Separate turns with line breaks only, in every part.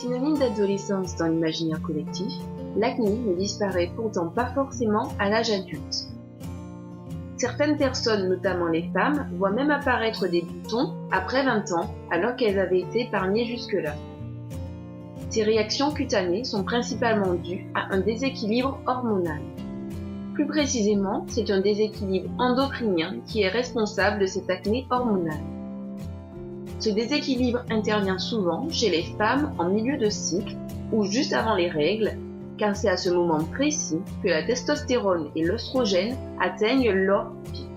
Synonyme d'adolescence dans l'imaginaire collectif, l'acné ne disparaît pourtant pas forcément à l'âge adulte. Certaines personnes, notamment les femmes, voient même apparaître des boutons après 20 ans alors qu'elles avaient été épargnées jusque-là. Ces réactions cutanées sont principalement dues à un déséquilibre hormonal. Plus précisément, c'est un déséquilibre endocrinien qui est responsable de cette acné hormonale. Ce déséquilibre intervient souvent chez les femmes en milieu de cycle ou juste avant les règles, car c'est à ce moment précis que la testostérone et l'œstrogène atteignent leur pic.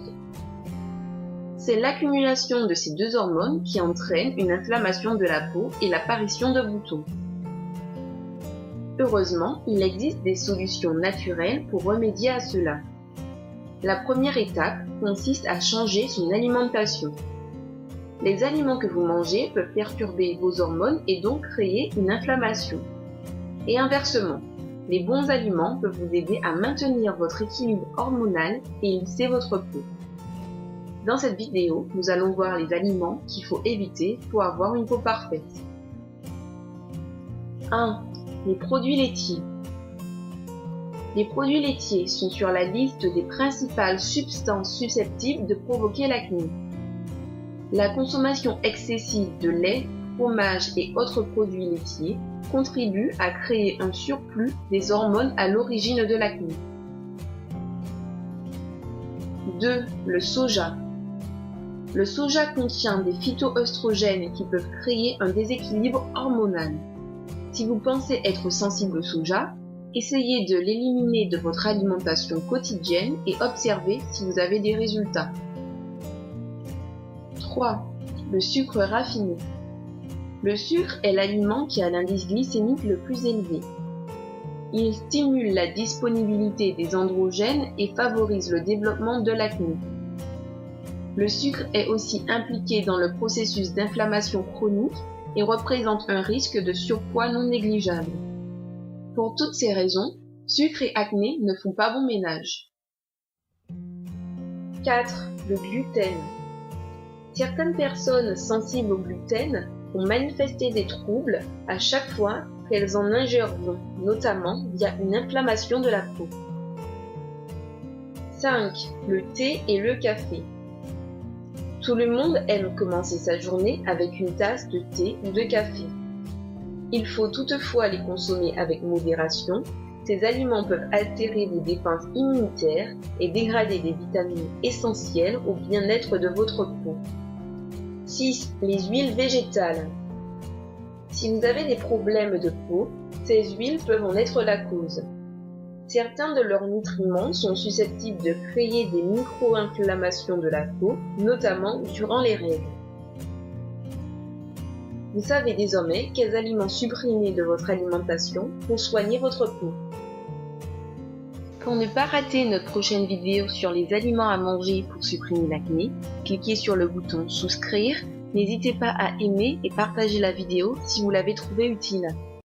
C'est l'accumulation de ces deux hormones qui entraîne une inflammation de la peau et l'apparition de boutons. Heureusement, il existe des solutions naturelles pour remédier à cela. La première étape consiste à changer son alimentation. Les aliments que vous mangez peuvent perturber vos hormones et donc créer une inflammation. Et inversement, les bons aliments peuvent vous aider à maintenir votre équilibre hormonal et lisser votre peau. Dans cette vidéo, nous allons voir les aliments qu'il faut éviter pour avoir une peau parfaite. 1. Les produits laitiers. Les produits laitiers sont sur la liste des principales substances susceptibles de provoquer l'acné. La consommation excessive de lait, fromage et autres produits laitiers contribue à créer un surplus des hormones à l'origine de l'acné. 2. Le soja. Le soja contient des phytoœstrogènes qui peuvent créer un déséquilibre hormonal. Si vous pensez être sensible au soja, essayez de l'éliminer de votre alimentation quotidienne et observez si vous avez des résultats. 3. Le sucre raffiné. Le sucre est l'aliment qui a l'indice glycémique le plus élevé. Il stimule la disponibilité des androgènes et favorise le développement de l'acné. Le sucre est aussi impliqué dans le processus d'inflammation chronique et représente un risque de surpoids non négligeable. Pour toutes ces raisons, sucre et acné ne font pas bon ménage. 4. Le gluten. Certaines personnes sensibles au gluten ont manifesté des troubles à chaque fois qu'elles en ingèrent, notamment via une inflammation de la peau. 5. Le thé et le café. Tout le monde aime commencer sa journée avec une tasse de thé ou de café. Il faut toutefois les consommer avec modération. Ces aliments peuvent altérer vos défenses immunitaires et dégrader des vitamines essentielles au bien-être de votre peau. 6. Les huiles végétales. Si vous avez des problèmes de peau, ces huiles peuvent en être la cause. Certains de leurs nutriments sont susceptibles de créer des micro-inflammations de la peau, notamment durant les règles. Vous savez désormais quels aliments supprimer de votre alimentation pour soigner votre peau. Pour ne pas rater notre prochaine vidéo sur les aliments à manger pour supprimer l'acné, cliquez sur le bouton souscrire. N'hésitez pas à aimer et partager la vidéo si vous l'avez trouvée utile.